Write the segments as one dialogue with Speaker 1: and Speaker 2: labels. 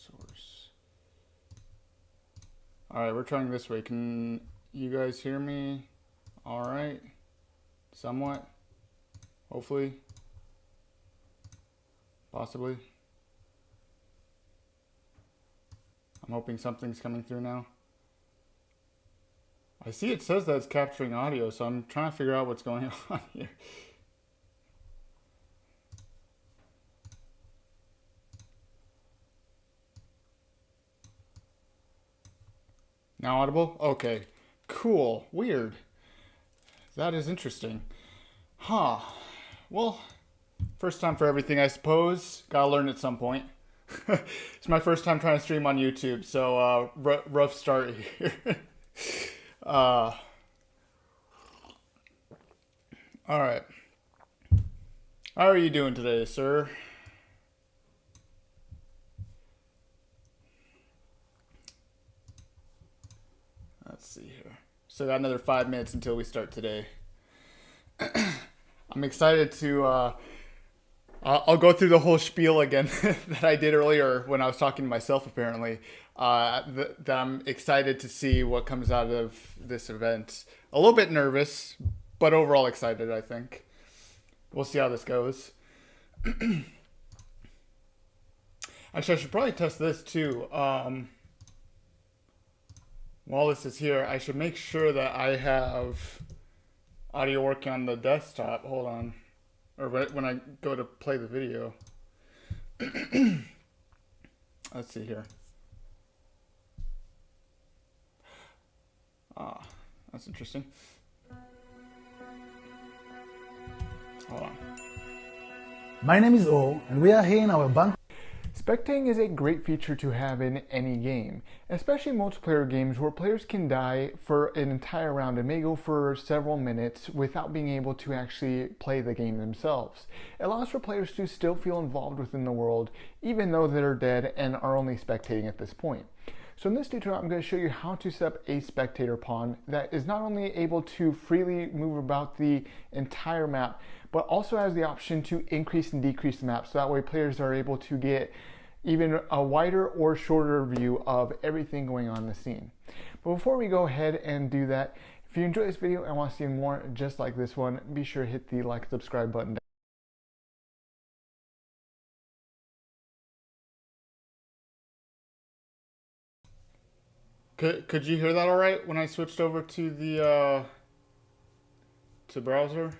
Speaker 1: Source. Alright, we're trying this way. Can you guys hear me? Alright. Somewhat. Hopefully. Possibly. I'm hoping something's coming through now. I see it says that it's capturing audio, so I'm trying to figure out what's going on here. Now audible? Okay. Cool. Weird. That is interesting. Huh. Well, first time for everything, I suppose. Gotta learn at some point. It's my first time trying to stream on YouTube, so rough start here. All right. How are you doing today, sir? Let's see here. So got another 5 minutes until we start today. I'm excited to. I'll go through the whole spiel again that I did earlier when I was talking to myself. Apparently, that I'm excited to see what comes out of this event. A little bit nervous, but overall excited. I think we'll see how this goes. Actually, I should probably test this too. While this is here, I should make sure that I have audio working on the desktop. Hold on. Or when I go to play the video. Let's see here. That's interesting. Hold on.
Speaker 2: My name is O, and we are here in our bank.
Speaker 1: Spectating is a great feature to have in any game, especially multiplayer games where players can die for an entire round and may go for several minutes without being able to actually play the game themselves. It allows for players to still feel involved within the world even though they're dead and are only spectating at this point. So in this tutorial, I'm going to show you how to set up a spectator pawn that is not only able to freely move about the entire map, but also has the option to increase and decrease the map, so that way players are able to get even a wider or shorter view of everything going on in the scene. But before we go ahead and do that, if you enjoyed this video and want to see more just like this one, be sure to hit the like and subscribe button. Could you hear that all right when I switched over to the to browser?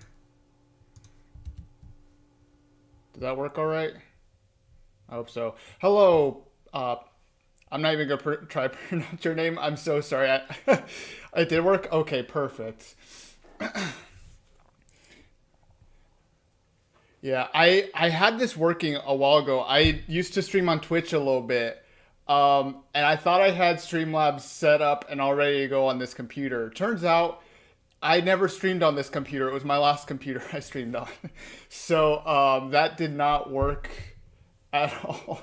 Speaker 1: Did that work all right? I hope so. Hello. I'm not even gonna try to pronounce your name. I'm so sorry. It did work. Okay, perfect. Yeah, I had this working a while ago. I used to stream on Twitch a little bit. And I thought I had Streamlabs set up and all ready to go on this computer. Turns out I never streamed on this computer. It was my last computer I streamed on. So that did not work at all.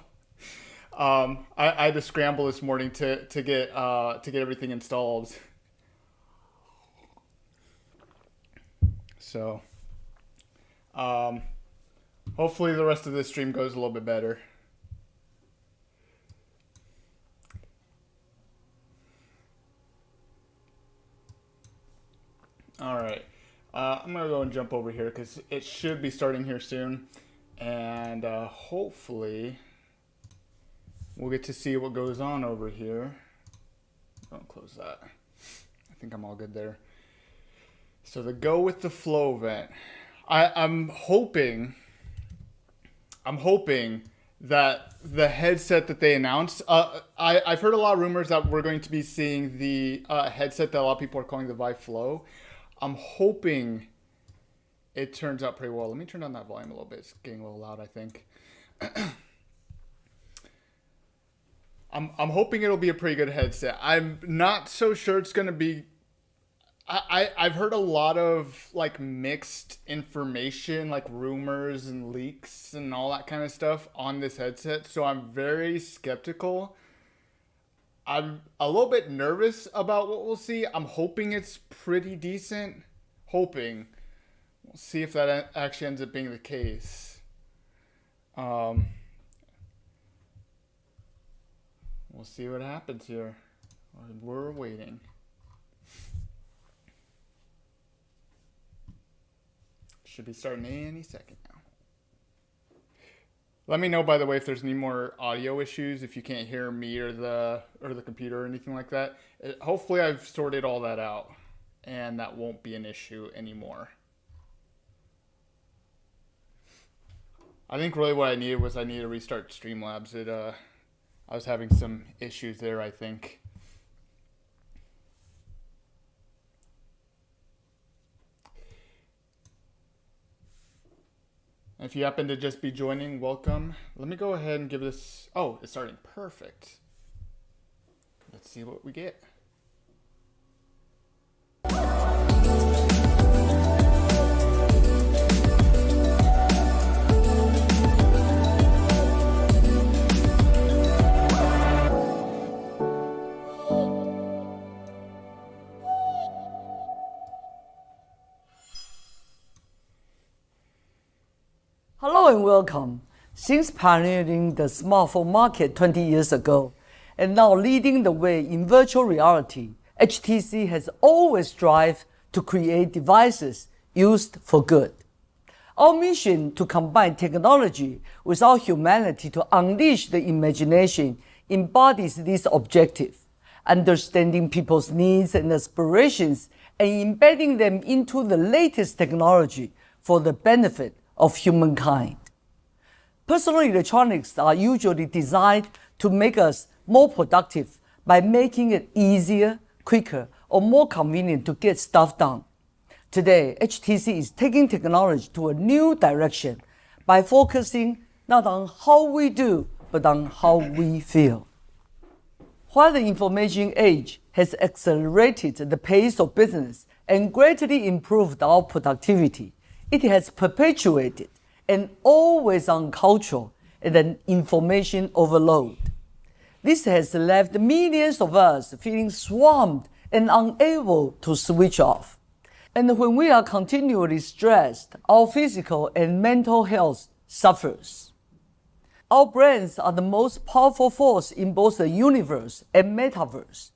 Speaker 1: I had to scramble this morning to get everything installed. So hopefully the rest of this stream goes a little bit better. All right, I'm gonna go and jump over here because it should be starting here soon, and hopefully we'll get to see what goes on over here. Don't close that. I think I'm all good there. So the Go with the Flow event. I'm hoping that the headset that they announced, I've heard a lot of rumors that we're going to be seeing the headset that a lot of people are calling the Vive Flow. I'm hoping it turns out pretty well. Let me turn down that volume a little bit. It's getting a little loud, I think. I'm hoping it'll be a pretty good headset. I'm not so sure it's going to be... I've heard a lot of like mixed information, like rumors and leaks and all that kind of stuff on this headset. So I'm very skeptical. I'm a little bit nervous about what we'll see. I'm hoping it's pretty decent. Hoping. We'll see if that actually ends up being the case. We'll see what happens here. We're waiting. Should be starting any second now. Let me know, by the way, if there's any more audio issues, if you can't hear me or the computer or anything like that. Hopefully I've sorted all that out and that won't be an issue anymore. I think really what I needed to restart Streamlabs. I was having some issues there, I think. If you happen to just be joining, welcome. Let me go ahead and give this... Oh, it's starting. Perfect. Let's see what we get.
Speaker 3: Hello and welcome. Since pioneering the smartphone market 20 years ago and now leading the way in virtual reality, HTC has always strived to create devices used for good. Our mission to combine technology with our humanity to unleash the imagination embodies this objective, understanding people's needs and aspirations and embedding them into the latest technology for the benefit of humankind. Personal electronics are usually designed to make us more productive by making it easier, quicker, or more convenient to get stuff done. Today, HTC is taking technology to a new direction by focusing not on how we do, but on how we feel. While the information age has accelerated the pace of business and greatly improved our productivity, it has perpetuated an always-on culture and an information overload. This has left millions of us feeling swamped and unable to switch off. And when we are continually stressed, our physical and mental health suffers. Our brains are the most powerful force in both the universe and metaverse,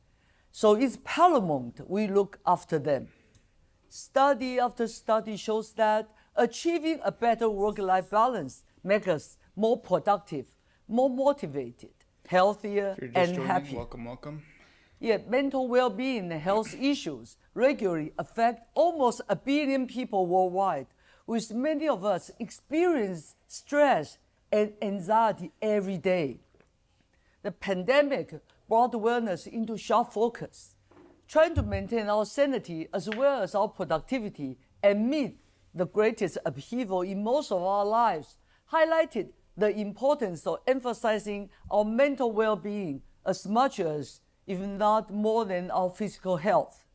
Speaker 3: so it's paramount we look after them. Study after study shows that achieving a better work-life balance makes us more productive, more motivated, healthier, and happier.
Speaker 1: Welcome.
Speaker 3: Yet mental well-being and health issues regularly affect almost 1 billion people worldwide, with many of us experience stress and anxiety every day. The pandemic brought wellness into sharp focus. Trying to maintain our sanity as well as our productivity amid the greatest upheaval in most of our lives highlighted the importance of emphasizing our mental well-being as much as, if not more than, our physical health.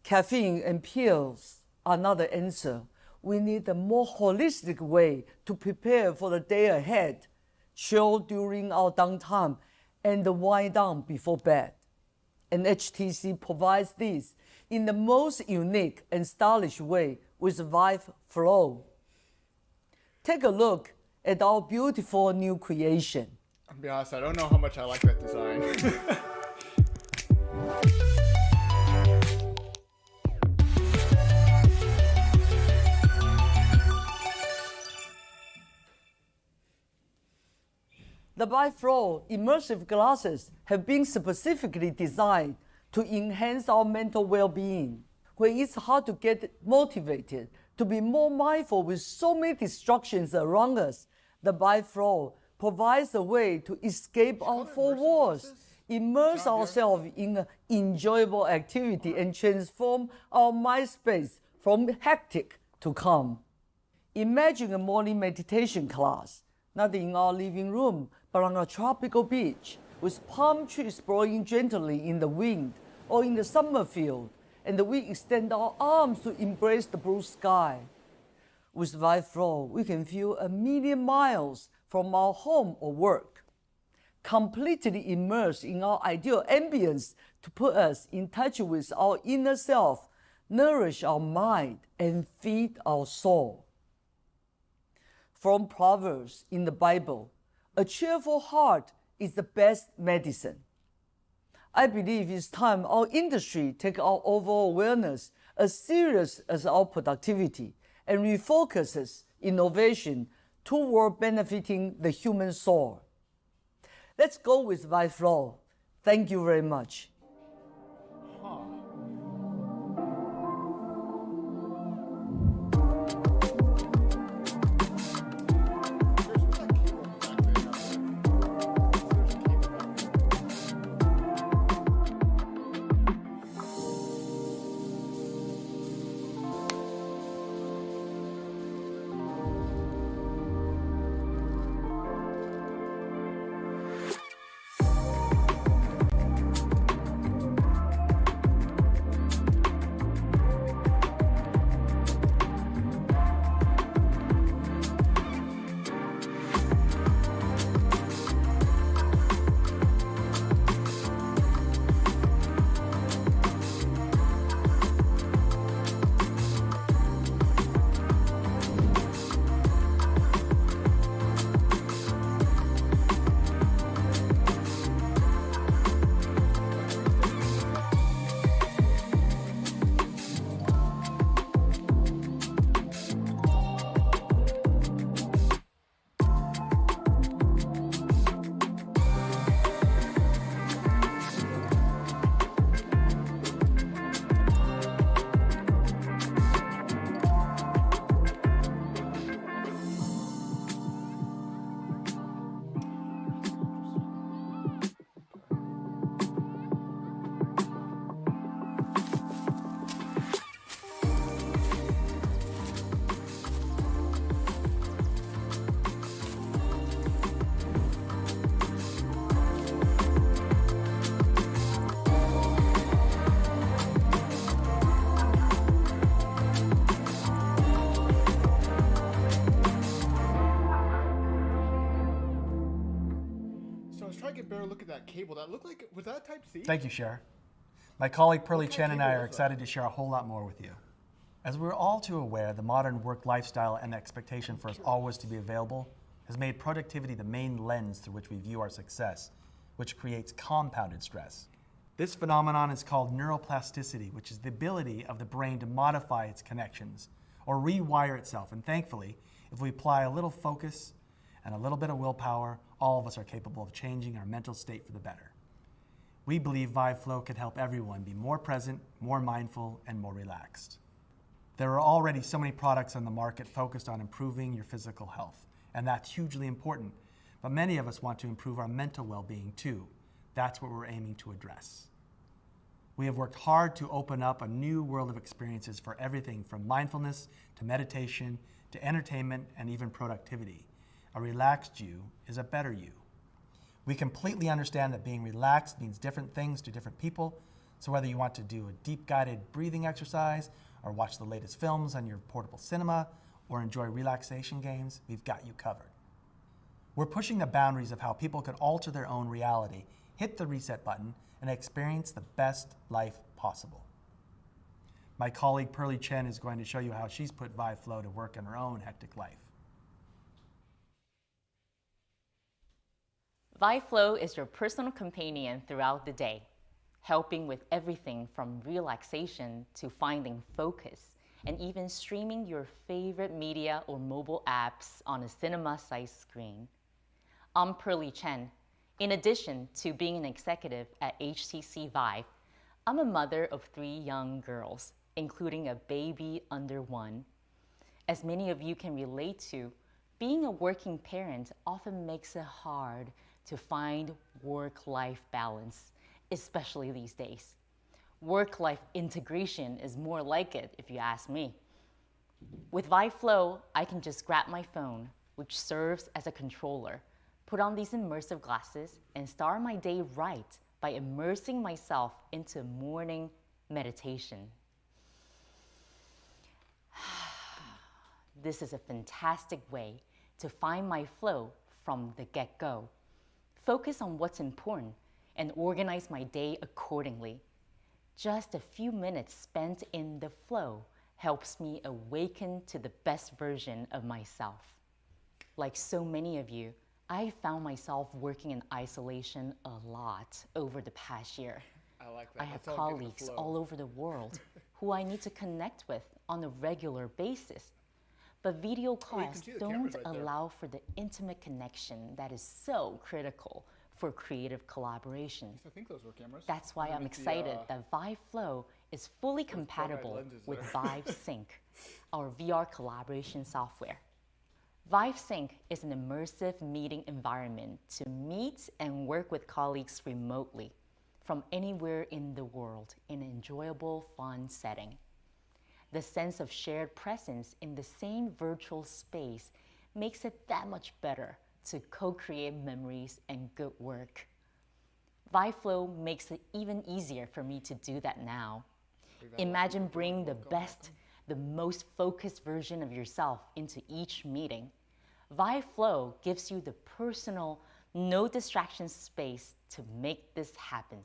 Speaker 3: Caffeine and pills are not the answer. We need a more holistic way to prepare for the day ahead, chill during our downtime, and wind down before bed. And HTC provides this in the most unique and stylish way with Vive Flow. Take a look at our beautiful new creation.
Speaker 1: I'll be honest, I don't know how much I like that design.
Speaker 3: The Vive Flow immersive glasses have been specifically designed to enhance our mental well-being. When it's hard to get motivated, to be more mindful with so many distractions around us, the Vive Flow provides a way to escape our four walls, immerse ourselves in an enjoyable activity, and transform our mind space from hectic to calm. Imagine a morning meditation class, not in our living room, but on a tropical beach, with palm trees blowing gently in the wind, or in the summer field, and we extend our arms to embrace the blue sky. With Vive Flow, we can feel 1,000,000 miles from our home or work, completely immersed in our ideal ambience to put us in touch with our inner self, nourish our mind, and feed our soul. From Proverbs in the Bible, a cheerful heart is the best medicine. I believe it's time our industry take our overall awareness as serious as our productivity and refocuses innovation toward benefiting the human soul. Let's go with Vive Flow. Thank you very much.
Speaker 1: Get a better look at that cable. That looked like, was that Type-C?
Speaker 4: Thank you, Cher. My colleague Pearly Chen and I are excited to share a whole lot more with you. As we're all too aware, the modern work lifestyle and expectation for us always to be available has made productivity the main lens through which we view our success, which creates compounded stress. This phenomenon is called neuroplasticity, which is the ability of the brain to modify its connections or rewire itself. And thankfully, if we apply a little focus and a little bit of willpower, all of us are capable of changing our mental state for the better. We believe Vive Flow can help everyone be more present, more mindful, and more relaxed. There are already so many products on the market focused on improving your physical health, and that's hugely important. But many of us want to improve our mental well-being too. That's what we're aiming to address. We have worked hard to open up a new world of experiences for everything from mindfulness to meditation to entertainment and even productivity. A relaxed you is a better you. We completely understand that being relaxed means different things to different people, so whether you want to do a deep guided breathing exercise or watch the latest films on your portable cinema or enjoy relaxation games, we've got you covered. We're pushing the boundaries of how people can alter their own reality, hit the reset button, and experience the best life possible. My colleague Pearly Chen is going to show you how she's put Vive Flow to work in her own hectic life.
Speaker 5: Vive Flow is your personal companion throughout the day, helping with everything from relaxation to finding focus, and even streaming your favorite media or mobile apps on a cinema-sized screen. I'm Pearly Chen. In addition to being an executive at HTC Vive, I'm a mother of 3 young girls, including a baby under 1. As many of you can relate to, being a working parent often makes it hard to find work-life balance, especially these days. Work-life integration is more like it, if you ask me. With Vive Flow, I can just grab my phone, which serves as a controller, put on these immersive glasses, and start my day right by immersing myself into morning meditation. This is a fantastic way to find my flow from the get-go. Focus on what's important and organize my day accordingly. Just a few minutes spent in the flow helps me awaken to the best version of myself. Like so many of you, I found myself working in isolation a lot over the past year.
Speaker 1: I like that.
Speaker 5: I have
Speaker 1: That's all getting the
Speaker 5: colleagues
Speaker 1: flow.
Speaker 5: all over the world who I need to connect with on a regular basis. But video calls
Speaker 1: see the
Speaker 5: don't
Speaker 1: cameras right there.
Speaker 5: allow for the intimate connection that is so critical for creative collaboration.
Speaker 1: I think those were cameras.
Speaker 5: That's why I'm
Speaker 1: Underneath the,
Speaker 5: excited that Vive Flow is fully compatible
Speaker 1: lenses
Speaker 5: with
Speaker 1: there.
Speaker 5: Vive Sync, our VR collaboration software. Vive Sync is an immersive meeting environment to meet and work with colleagues remotely from anywhere in the world in an enjoyable, fun setting. The sense of shared presence in the same virtual space makes it that much better to co-create memories and good work. Vive Flow makes it even easier for me to do that now. Imagine bringing the best, the most focused version of yourself into each meeting. Vive Flow gives you the personal, no distraction space to make this happen.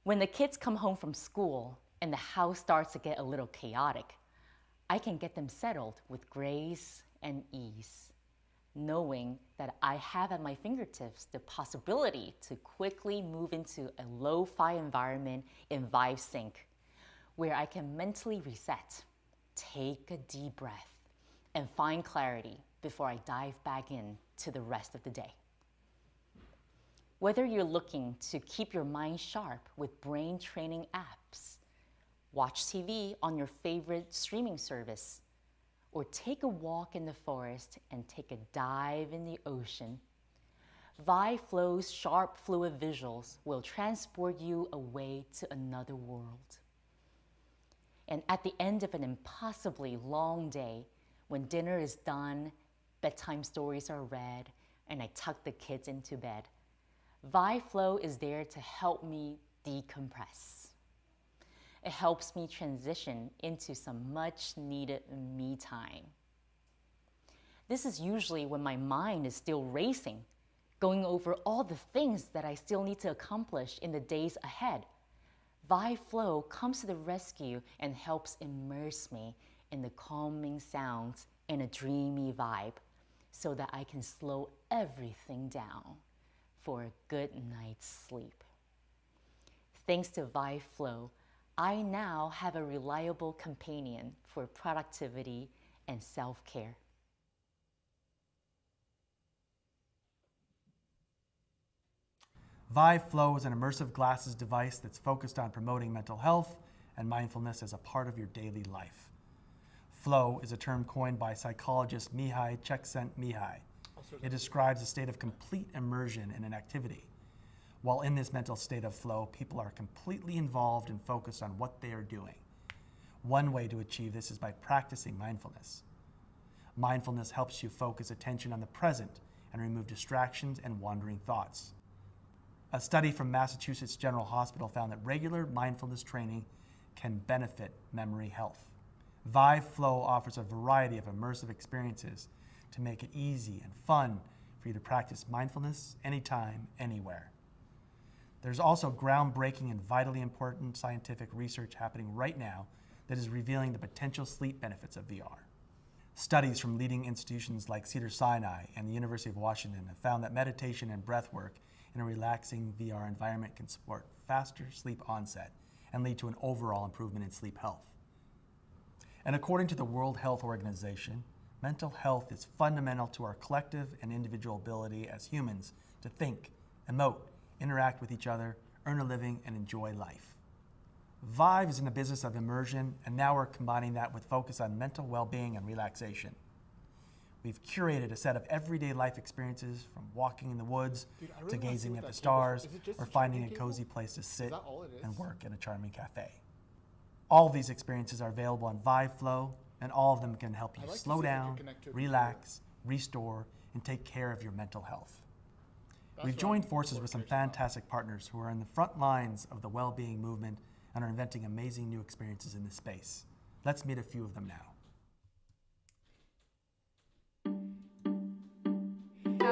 Speaker 5: When the kids come home from school and the house starts to get a little chaotic, I can get them settled with grace and ease, knowing that I have at my fingertips the possibility to quickly move into a lo-fi environment in Vive Sync, where I can mentally reset, take a deep breath, and find clarity before I dive back in to the rest of the day. Whether you're looking to keep your mind sharp with brain training apps, watch TV on your favorite streaming service, or take a walk in the forest and take a dive in the ocean, Vive Flow's sharp, fluid visuals will transport you away to another world. And at the end of an impossibly long day, when dinner is done, bedtime stories are read, and I tuck the kids into bed, Vive Flow is there to help me decompress. It helps me transition into some much needed me time. This is usually when my mind is still racing, going over all the things that I still need to accomplish in the days ahead. Vive Flow comes to the rescue and helps immerse me in the calming sounds and a dreamy vibe so that I can slow everything down for a good night's sleep. Thanks to Vive Flow, I now have a reliable companion for productivity and self-care.
Speaker 4: Vive Flow is an immersive glasses device that's focused on promoting mental health and mindfulness as a part of your daily life. Flow is a term coined by psychologist Mihai Csikszentmihalyi. It describes a state of complete immersion in an activity. While in this mental state of flow, people are completely involved and focused on what they are doing. One way to achieve this is by practicing mindfulness. Mindfulness helps you focus attention on the present and remove distractions and wandering thoughts. A study from Massachusetts General Hospital found that regular mindfulness training can benefit memory health. Vive Flow offers a variety of immersive experiences to make it easy and fun for you to practice mindfulness anytime, anywhere. There's also groundbreaking and vitally important scientific research happening right now that is revealing the potential sleep benefits of VR. Studies from leading institutions like Cedars-Sinai and the University of Washington have found that meditation and breath work in a relaxing VR environment can support faster sleep onset and lead to an overall improvement in sleep health. And according to the World Health Organization, mental health is fundamental to our collective and individual ability as humans to think, emote, interact with each other, earn a living, and enjoy life. Vive is in the business of immersion, and now we're combining that with focus on mental well-being and relaxation. We've curated a set of everyday life experiences, from walking in the woods to gazing at the stars, or finding a cozy place to sit and work in a charming cafe. All of these experiences are available on Vive Flow, and all of them can help you slow down, relax, restore, and take care of your mental health. We've joined forces with some fantastic partners who are in the front lines of the well-being movement and are inventing amazing new experiences in this space. Let's meet a few of them now.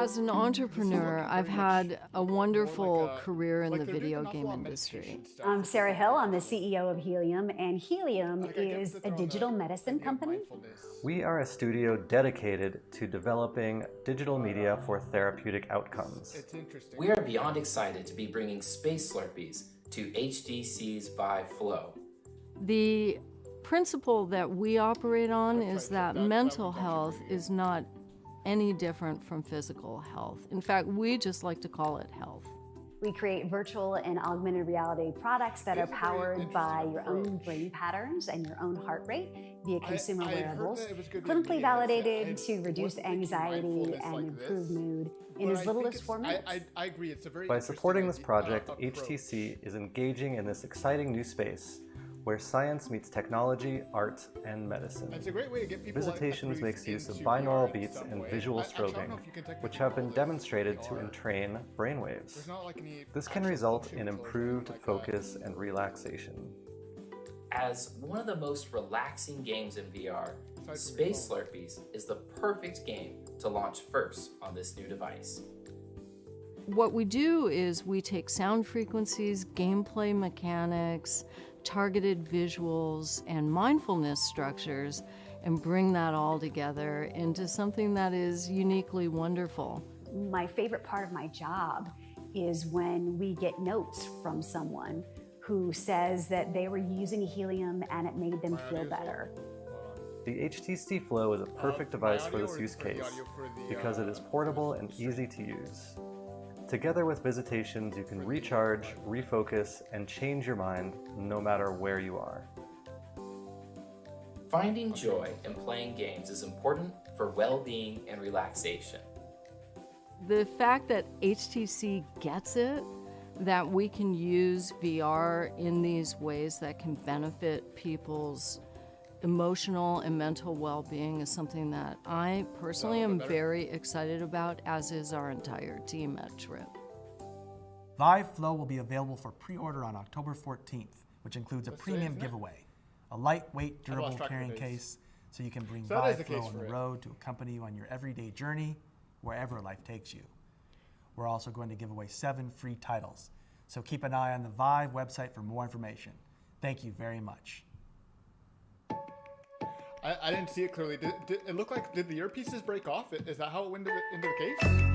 Speaker 6: as an entrepreneur, I've had a wonderful career in the video game industry.
Speaker 7: I'm Sarah Hill. I'm the CEO of Helium, and Helium is a digital medicine company.
Speaker 8: We are a studio dedicated to developing digital media for therapeutic outcomes.
Speaker 1: It's interesting.
Speaker 9: We are beyond excited to be bringing Space Slurpees to HTC's Vive Flow.
Speaker 6: The principle that we operate on is that mental health is not any different from physical health. In fact, we just like to call it health.
Speaker 7: We create virtual and augmented reality products that are powered by your own brain patterns and your own heart rate via consumer wearables, clinically validated to reduce anxiety and improve mood in as little as 4 minutes.
Speaker 1: I agree. It's a very
Speaker 8: By supporting this project, HTC is engaging in this exciting new space where science meets technology, art, and medicine.
Speaker 1: It's a great way to get people.
Speaker 8: Visitations makes use of binaural beats and visual strobing, which have been demonstrated to entrain brainwaves. This can result in improved focus and relaxation.
Speaker 9: As one of the most relaxing games in VR, Space Slurpees is the perfect game to launch first on this new device.
Speaker 6: What we do is we take sound frequencies, gameplay mechanics, targeted visuals, and mindfulness structures and bring that all together into something that is uniquely wonderful.
Speaker 7: My favorite part of my job is when we get notes from someone who says that they were using Helium and it made them feel better.
Speaker 8: The HTC Flow is a perfect device for this use case because it is portable and easy to use. Together with Visitations, you can recharge, refocus, and change your mind no matter where you are.
Speaker 9: Finding joy in playing games is important for well-being and relaxation.
Speaker 6: The fact that HTC gets it, that we can use VR in these ways that can benefit people's emotional and mental well-being is something that I personally am very excited about, as is our entire team at Trip.
Speaker 4: Vive Flow will be available for pre-order on October 14th, which includes a premium giveaway, a lightweight, durable carrying case, so you can bring Vive Flow on the road to accompany you on your everyday journey, wherever life takes you. We're also going to give away 7 free titles, so keep an eye on the Vive website for more information. Thank you very much.
Speaker 1: I didn't see it clearly. Did it look like, did the earpieces break off? Is that how it went into the case?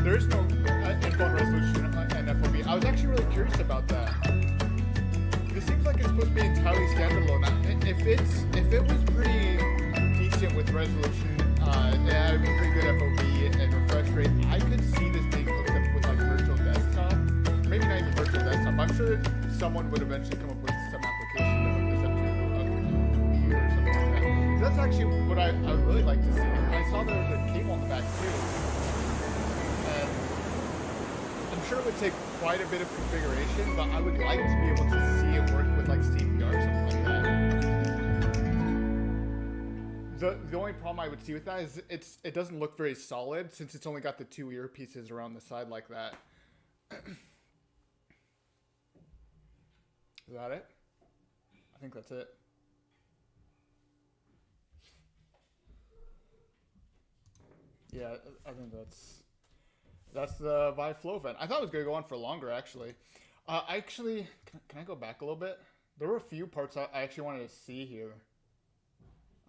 Speaker 1: There is no endpoint resolution and FOV. I was actually really curious about that. This seems like it's supposed to be entirely standalone. If it was pretty decent with resolution, it had pretty good FOV and refresh rate, I could see this being hooked up with like virtual desktop. Maybe not even virtual desktop. I'm sure someone would eventually come up with some application to hook this up to a computer or something like that. That's actually what I would really like to see. I saw there was a cable on the back too. I'm sure it would take quite a bit of configuration, but I would like to be able to see it work with like CPR or something like that. The only problem I would see with that is it doesn't look very solid since it's only got the 2 earpieces around the side like that. Is that it? I think that's it. Yeah, I think that's the Vive Flow event. I thought it was going to go on for longer, actually. Can I go back a little bit? There were a few parts I actually wanted to see here.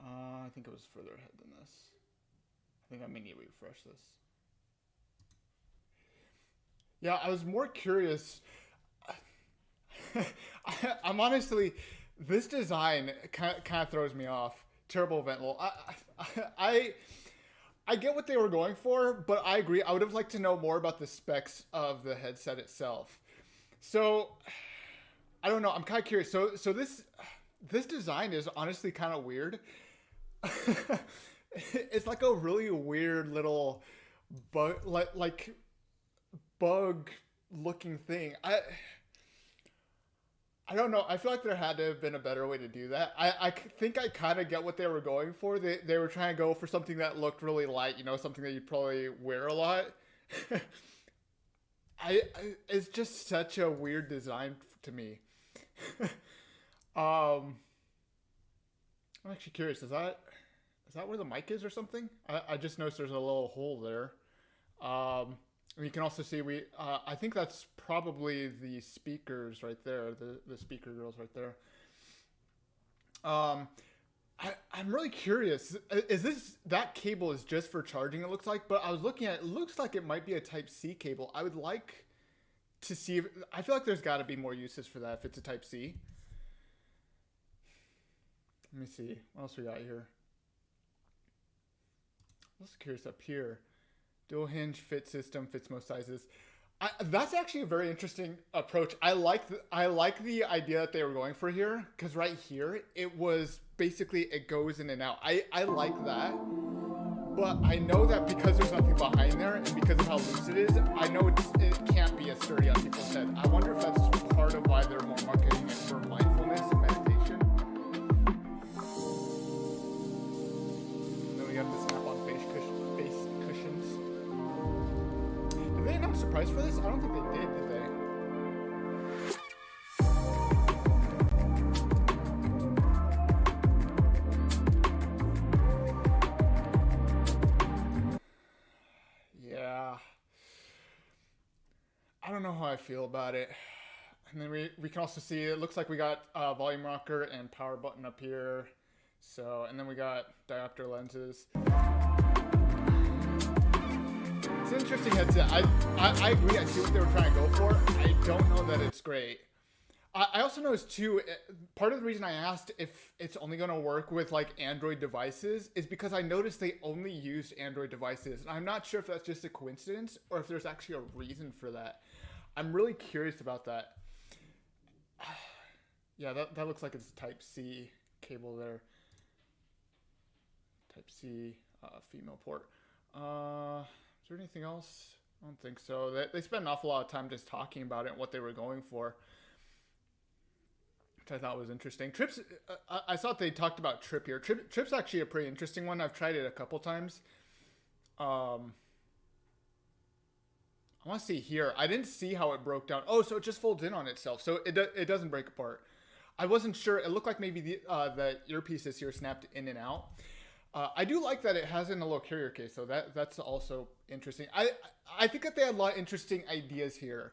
Speaker 1: I think it was further ahead than this. I think I may need to refresh this. Yeah, I was more curious. I'm honestly, this design kind of throws me off. Terrible event. Well, I get what they were going for, but I agree. I would have liked to know more about the specs of the headset itself. So, I don't know. I'm kind of curious. So this design is honestly kind of weird. It's like a really weird little bug, like bug looking thing. I don't know. I feel like there had to have been a better way to do that. I think I kind of get what they were going for. They were trying to go for something that looked really light, you know, something that you probably wear a lot. It's just such a weird design to me. I'm actually curious. Is that where the mic is or something? I just noticed there's a little hole there. You can also see I think that's probably the speakers right there, the speaker girls right there. I'm really curious. Is that cable is just for charging, it looks like, but I was looking at it, looks like it might be a Type-C cable. I would like to see I feel like there's got to be more uses for that if it's a Type-C. Let me see. What else we got here? I'm just curious up here. Dual hinge fit system, fits most sizes. That's actually a very interesting approach. I like the idea that they were going for here, because right here it was basically it goes in and out. I like that, but I know that because there's nothing behind there and because of how loose it is, I know it can't be as sturdy on people's head. I wonder if that's part of why they're more marketing it for mindfulness and meditation. And then we got the snap-on face cushions. Did they announce a price for this? I don't think they did they? Yeah. I don't know how I feel about it. And then we can also see it looks like we got volume rocker and power button up here. So, and then we got diopter lenses. It's an interesting headset. I agree. I see what they were trying to go for. I don't know that it's great. I also noticed too, part of the reason I asked if it's only going to work with like Android devices is because I noticed they only used Android devices. And I'm not sure if that's just a coincidence or if there's actually a reason for that. I'm really curious about that. Yeah, that looks like it's Type-C cable there. Type-C female port. Is there anything else? I don't think so. They spent an awful lot of time just talking about it and what they were going for, which I thought was interesting. Trips, I thought they talked about Trip here. Trip's actually a pretty interesting one. I've tried it a couple times. I want to see here. I didn't see how it broke down. Oh, so it just folds in on itself. So it doesn't break apart. I wasn't sure. It looked like maybe the earpieces here snapped in and out. I do like that it has in a little carrier case, so that's also interesting. I think that they had a lot of interesting ideas here,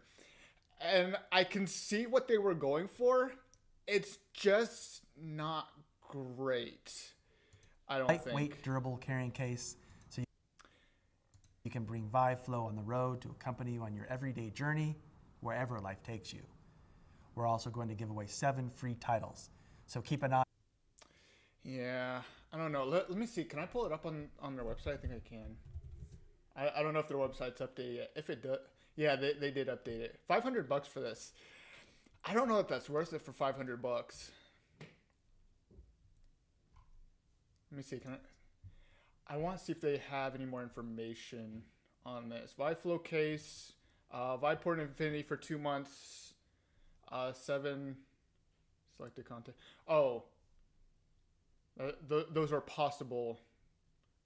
Speaker 1: and I can see what they were going for. It's just not great. I don't think.
Speaker 4: Lightweight, durable carrying case, so you can bring Vive Flow on the road to accompany you on your everyday journey, wherever life takes you. We're also going to give away 7 free titles, so keep an eye.
Speaker 1: Yeah, I don't know. Let me see. Can I pull it up on their website? I think I can. I don't know if their website's updated yet. If it does, yeah, they did update it. $500 for this. I don't know if that's worth it for $500. Let me see. I want to see if they have any more information on this. Vive Flow case, Vive Port Infinity for 2 months, 7 selected content. Oh. Those are possible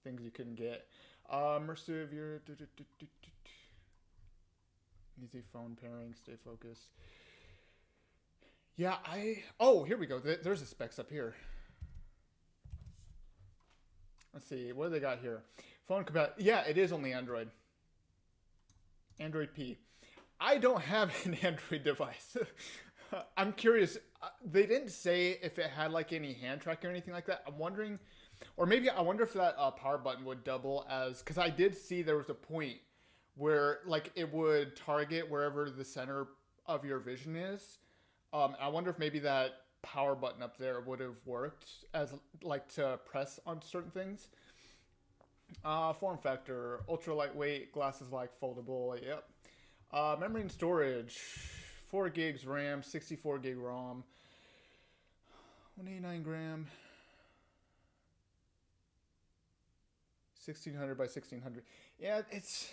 Speaker 1: things you can get. Immersive, easy phone pairing, stay focused. Yeah, here we go. There's the specs up here. Let's see, what do they got here? Phone compatibility. Yeah, it is only Android. Android P. I don't have an Android device. I'm curious. They didn't say if it had like any hand tracking or anything like that. I'm wondering, or maybe I wonder if that power button would double as, because I did see there was a point where like it would target wherever the center of your vision is. I wonder if maybe that power button up there would have worked as like to press on certain things. Form factor, ultra lightweight, glasses like foldable. Yep. Memory and storage, 4 gigs RAM, 64 gig ROM, 189 gram, 1600 by 1600. Yeah, it's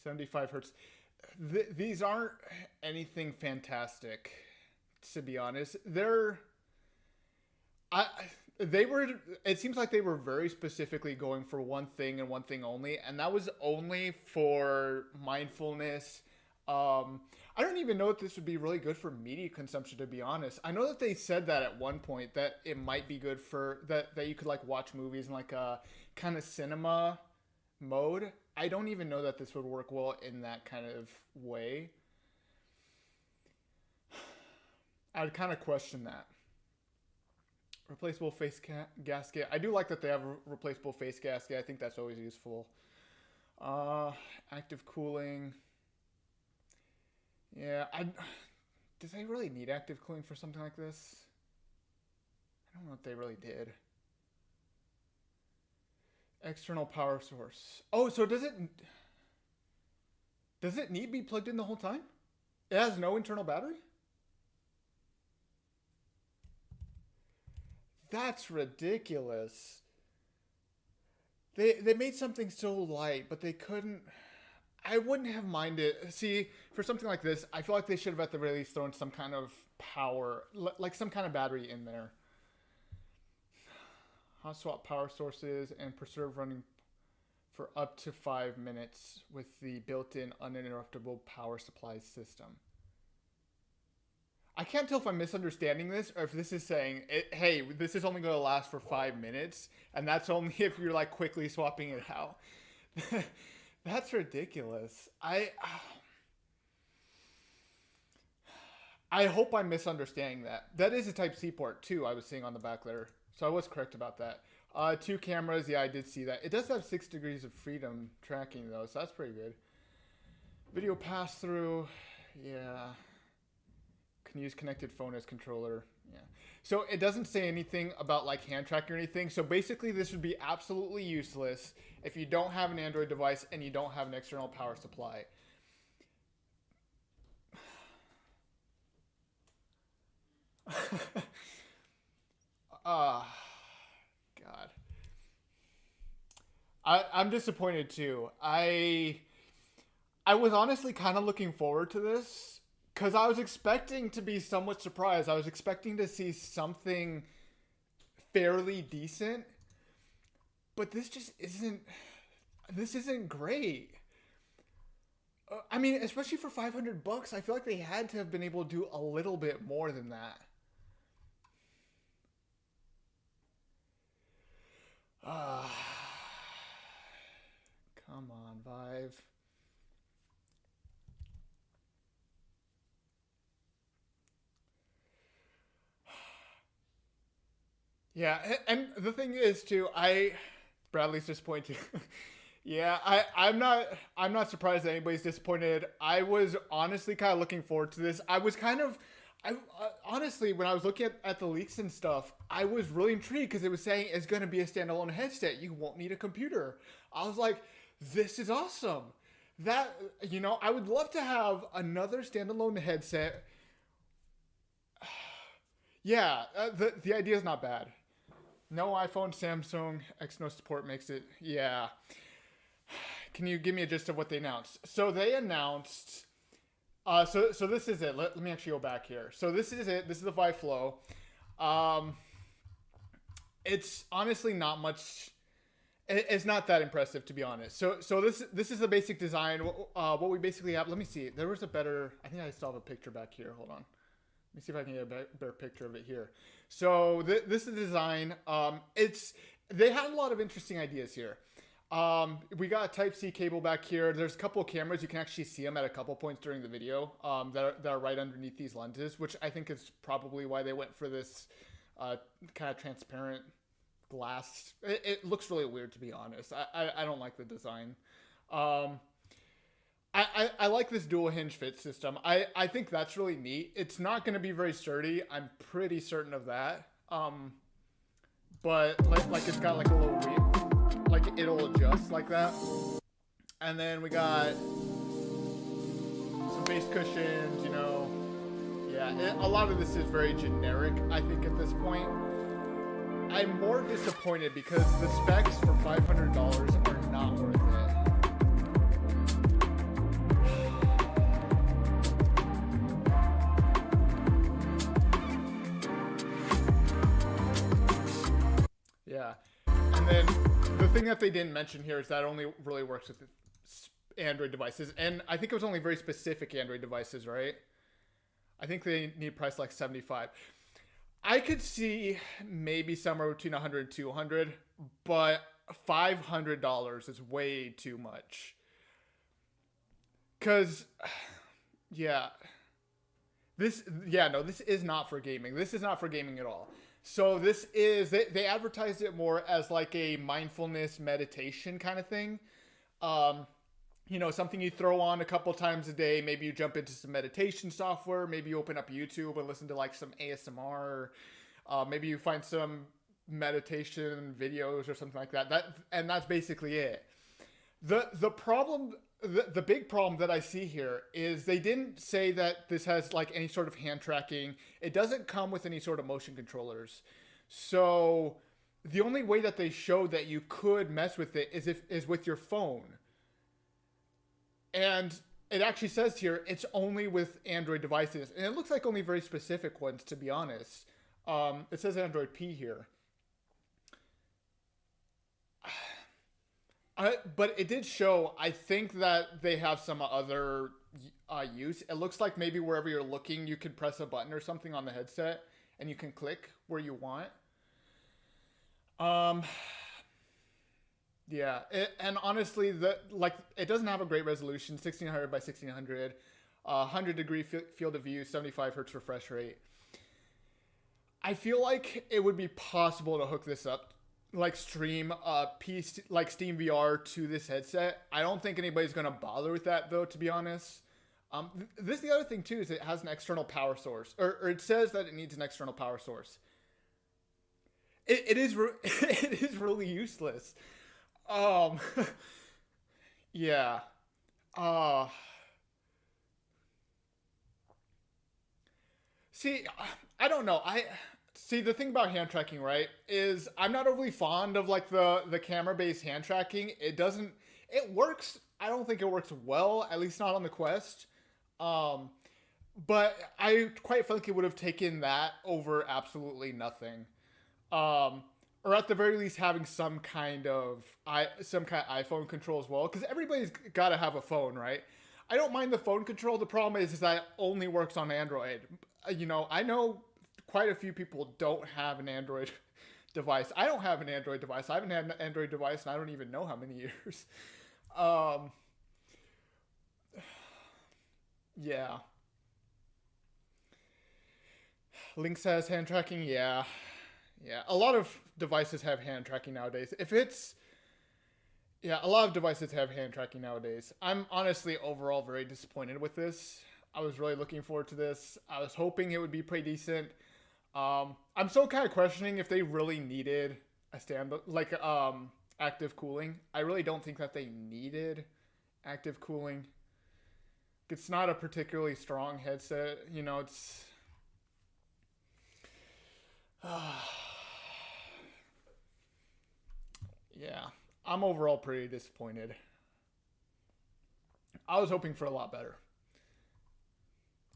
Speaker 1: 75 hertz. These aren't anything fantastic, to be honest. It seems like they were very specifically going for one thing and one thing only, and that was only for mindfulness. I don't even know if this would be really good for media consumption, to be honest. I know that they said that at one point, that it might be good for that you could like watch movies in like a kind of cinema mode. I don't even know that this would work well in that kind of way. I'd kind of question that. Replaceable face gasket. I do like that they have a replaceable face gasket. I think that's always useful. Active cooling. Yeah, did they really need active cooling for something like this? I don't know if they really did. External power source. Oh, so does it need to be plugged in the whole time? It has no internal battery? That's ridiculous. They made something so light, but they couldn't. I wouldn't have minded. See, for something like this, I feel like they should have at the very least thrown some kind of power, like some kind of battery in there. Hot swap power sources and preserve running for up to 5 minutes with the built-in uninterruptible power supply system. I can't tell if I'm misunderstanding this or if this is saying, hey, this is only going to last for 5 minutes, and that's only if you're like quickly swapping it out. That's ridiculous. I hope I'm misunderstanding that. That is a Type-C port too, I was seeing on the back there. So I was correct about that. 2 cameras, yeah, I did see that. It does have 6 degrees of freedom tracking though, so that's pretty good. Video pass-through, yeah. Can use connected phone as controller, yeah. So it doesn't say anything about like hand tracking or anything. So basically this would be absolutely useless if you don't have an Android device and you don't have an external power supply. God. I'm disappointed too. I was honestly kind of looking forward to this because I was expecting to be somewhat surprised. I was expecting to see something fairly decent, but this just isn't. This isn't great. I mean, especially for $500, I feel like they had to have been able to do a little bit more than that. Come on, Vive. Yeah, and the thing is too, Bradley's disappointed. Yeah, I'm not surprised that anybody's disappointed. I was honestly kind of looking forward to this. Honestly, when I was looking at the leaks and stuff, I was really intrigued because it was saying it's going to be a standalone headset. You won't need a computer. I was like, this is awesome. That, I would love to have another standalone headset. Yeah, the idea is not bad. No iPhone, Samsung, Exynos support makes it, yeah. Can you give me a gist of what they announced? So they announced, so this is it. Let me actually go back here. So this is it. This is the Vive Flow. It's honestly not much. It's not that impressive, to be honest. So this is the basic design. What we basically have. Let me see. There was a better. I think I still have a picture back here. Hold on. Let me see if I can get a better picture of it here. So this is the design. They had a lot of interesting ideas here. We got a Type-C cable back here. There's a couple of cameras. You can actually see them at a couple points during the video that are right underneath these lenses, which I think is probably why they went for this kind of transparent glass. It looks really weird, to be honest. I don't like the design. I like this dual hinge fit system. I think that's really neat. It's not going to be very sturdy. I'm pretty certain of that. But like it's got like a little wheel, like it'll adjust like that. And then we got some base cushions, you know. Yeah, a lot of this is very generic, I think, at this point. I'm more disappointed because the specs for $500 are not worth it. Yeah. And then the thing that they didn't mention here is that it only really works with Android devices. And I think it was only very specific Android devices, right? I think they need price like $75. I could see maybe somewhere between $100 and $200, but $500 is way too much. Cause, this is not for gaming. This is not for gaming at all. So this is, they advertised it more as like a mindfulness meditation kind of thing. You know, something you throw on a couple times a day. Maybe you jump into some meditation software. Maybe you open up YouTube and listen to like some ASMR. Maybe you find some meditation videos or something like that. And that's basically it. The big problem that I see here is they didn't say that this has like any sort of hand tracking. It doesn't come with any sort of motion controllers. So the only way that they showed that you could mess with it is with your phone. And it actually says here, it's only with Android devices. And it looks like only very specific ones, to be honest. It says Android P here. But it did show, I think that they have some other use. It looks like maybe wherever you're looking, you can press a button or something on the headset and you can click where you want. Yeah, and honestly, it doesn't have a great resolution, 1600 by 1600, 100-degree field of view, 75 hertz refresh rate. I feel like it would be possible to hook this up, like stream like Steam VR to this headset. I don't think anybody's gonna bother with that though, to be honest. The other thing too is it has an external power source, or it says that it needs an external power source. It is really useless. Yeah. See, I don't know. See, the thing about hand tracking, right, is I'm not overly fond of like the camera-based hand tracking. It works. I don't think it works well, at least not on the Quest. But I quite frankly would have taken that over absolutely nothing. Or at the very least having some kind of iPhone control as well, because everybody's got to have a phone, right? I don't mind the phone control. The problem is that it only works on Android. You know, I know quite a few people don't have an Android device. I don't have an Android device. I haven't had an Android device and I don't even know how many years. Yeah. Lynx has hand tracking. Yeah. A lot of devices have hand tracking nowadays. A lot of devices have hand tracking nowadays. I'm honestly overall very disappointed with this. I was really looking forward to this. I was hoping it would be pretty decent. I'm still kind of questioning if they really needed a active cooling. I really don't think that they needed active cooling. It's not a particularly strong headset. You know, it's... Yeah, I'm overall pretty disappointed. I was hoping for a lot better.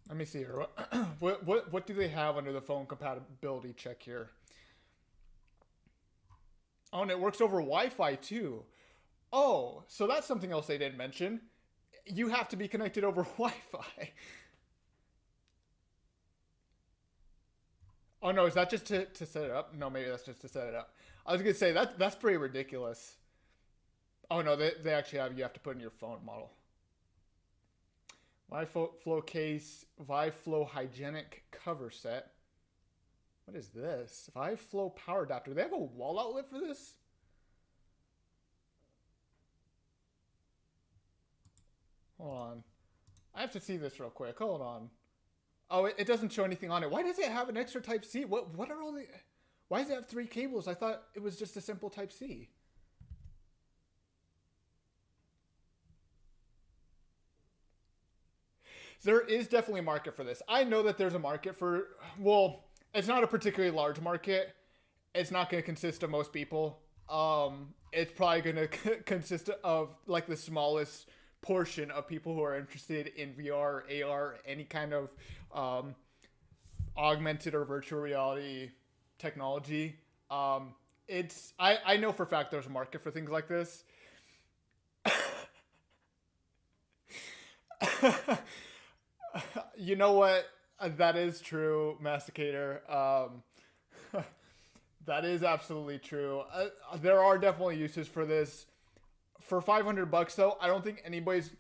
Speaker 1: Let me see here. What do they have under the phone compatibility check here? Oh, and it works over Wi-Fi too. Oh, so that's something else they didn't mention. You have to be connected over Wi-Fi. Oh no, is that just to set it up? No, maybe that's just to set it up. I was gonna say that's pretty ridiculous. Oh no, they actually have, you have to put in your phone model. Vive Flow case, Vive Flow hygienic cover set. What is this? Vive Flow power adapter. They have a wall outlet for this? Hold on. I have to see this real quick. Hold on. Oh, it doesn't show anything on it. Why does it have an extra Type-C? What are all the... Why does it have 3 cables? I thought it was just a simple Type-C. There is definitely a market for this. I know that there's a market for... Well, it's not a particularly large market. It's not going to consist of most people. It's probably going to consist of like the smallest portion of people who are interested in VR, AR, any kind of augmented or virtual reality technology. I know for a fact there's a market for things like this. You know what? That is true, Masticator. That is absolutely true. There are definitely uses for this. For $500 though, I don't think anybody's...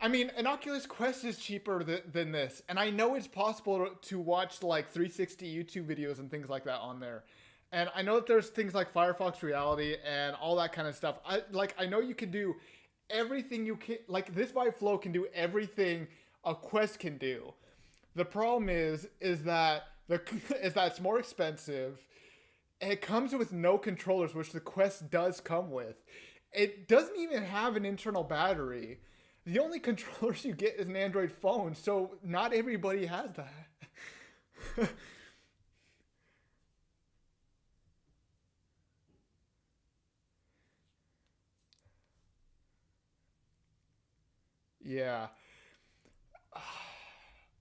Speaker 1: I mean, an Oculus Quest is cheaper than this. And I know it's possible to watch like 360 YouTube videos and things like that on there. And I know that there's things like Firefox Reality and all that kind of stuff. I know you can do everything you can... Like, this Vive Flow can do everything a Quest can do. The problem is that it's more expensive. It comes with no controllers, which the Quest does come with. It doesn't even have an internal battery. The only controllers you get is an Android phone, so not everybody has that. Yeah.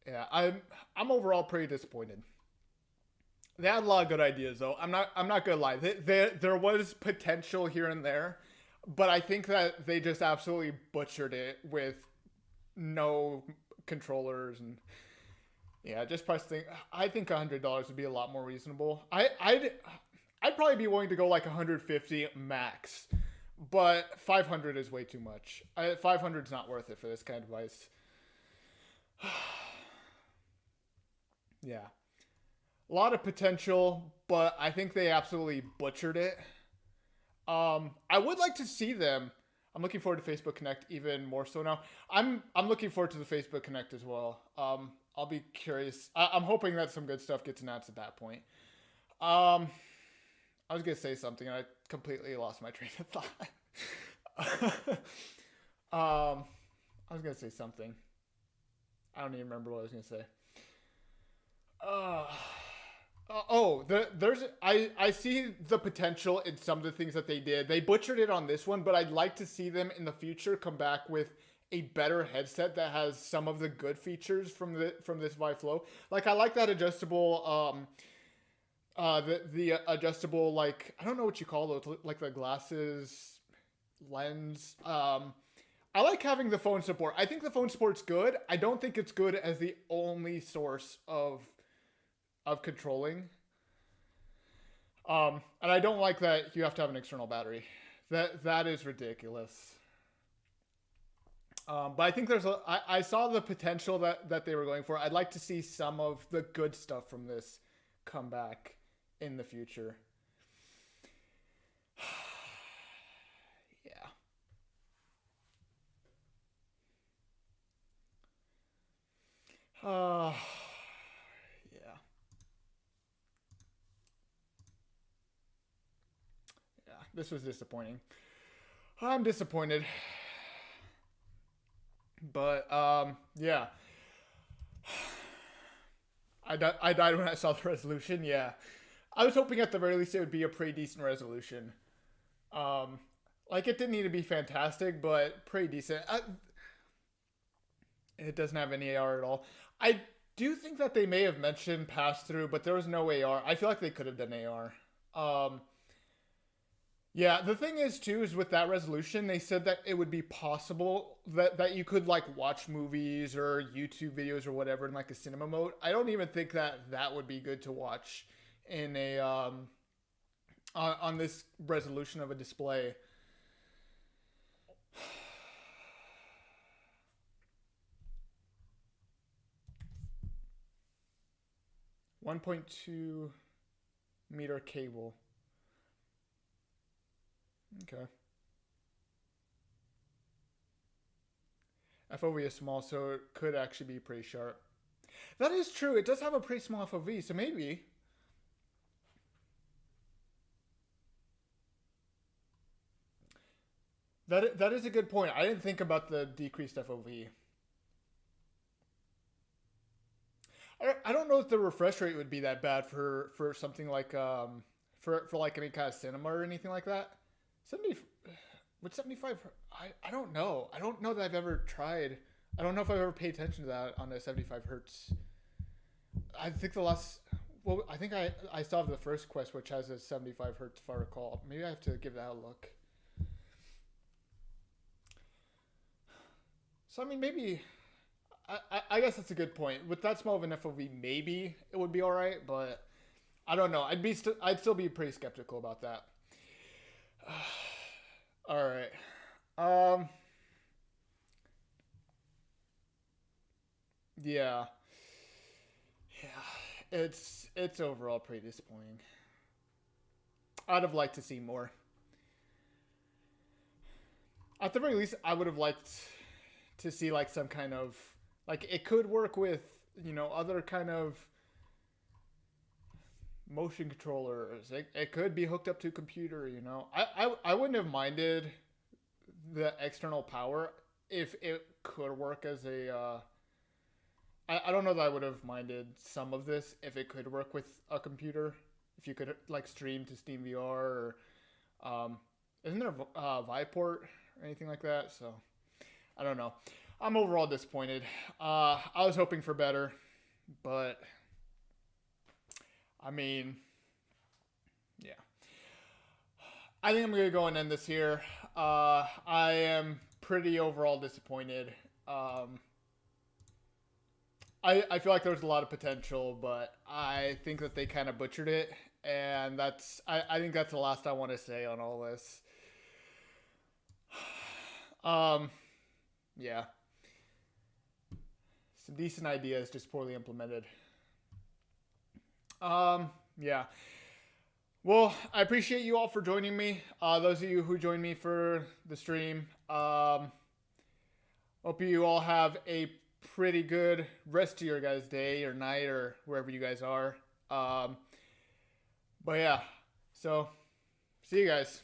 Speaker 1: Yeah, I'm overall pretty disappointed. They had a lot of good ideas though. I'm not gonna lie. There was potential here and there, but I think that they just absolutely butchered it with no controllers and yeah, just pricing. I think $100 would be a lot more reasonable. I'd probably be willing to go like 150 max, but 500 is way too much. 500 is not worth it for this kind of device. Yeah. A lot of potential, but I think they absolutely butchered it. I would like to see them. I'm looking forward to Facebook Connect even more so now. I'm looking forward to the Facebook Connect as well. I'll be curious. I'm hoping that some good stuff gets announced at that point. I was gonna say something and I completely lost my train of thought. I was gonna say something. I don't even remember what I was gonna say. I see the potential in some of the things that they did. They butchered it on this one, but I'd like to see them in the future come back with a better headset that has some of the good features from this Vive Flow. Like, I like that adjustable the adjustable, like, I don't know what you call those, like the glasses lens. I like having the phone support. I think the phone support's good. I don't think it's good as the only source of controlling. And I don't like that you have to have an external battery. That is ridiculous. But I think I saw the potential that they were going for. I'd like to see some of the good stuff from this come back in the future. Yeah. Yeah. Yeah, this was disappointing. I'm disappointed. But, yeah. I died when I saw the resolution, yeah. I was hoping at the very least it would be a pretty decent resolution. Like, it didn't need to be fantastic, but pretty decent. It doesn't have any AR at all. I do think that they may have mentioned pass-through, but there was no AR. I feel like they could have done AR. Yeah, the thing is, too, is with that resolution, they said that it would be possible that you could, like, watch movies or YouTube videos or whatever in, like, a cinema mode. I don't even think that would be good to watch in a, on this resolution of a display. 1.2 meter cable. Okay. FOV is small, so it could actually be pretty sharp. That is true. It does have a pretty small FOV, so maybe. That is a good point. I didn't think about the decreased FOV. I don't know if the refresh rate would be that bad for something like for like any kind of cinema or anything like that. 70 with 75. I don't know. I don't know that I've ever tried. I don't know if I've ever paid attention to that on a 75 hertz. I think the last. Well, I think I still have the first Quest, which has a 75 hertz, if I recall. Maybe I have to give that a look. So, I mean, maybe... I guess that's a good point. With that small of an FOV, maybe it would be all right, but I don't know. I'd still be pretty skeptical about that. All right. Yeah. It's overall pretty disappointing. I'd have liked to see more. At the very least, I would have liked to see like some kind of, like, it could work with, other kind of motion controllers. It could be hooked up to a computer, I wouldn't have minded the external power if it could work as a I don't know that I would have minded some of this if it could work with a computer. If you could like stream to Steam VR or isn't there a Vive port or anything like that? So I don't know. I'm overall disappointed. I was hoping for better, but I mean, yeah. I think I'm going to go and end this here. I am pretty overall disappointed. I feel like there was a lot of potential, but I think that they kind of butchered it, and I think that's the last I want to say on all this. Yeah. Some decent ideas, just poorly implemented. Yeah. Well, I appreciate you all for joining me. Those of you who joined me for the stream. Hope you all have a pretty good rest of your guys' day or night or wherever you guys are. But yeah, so see you guys.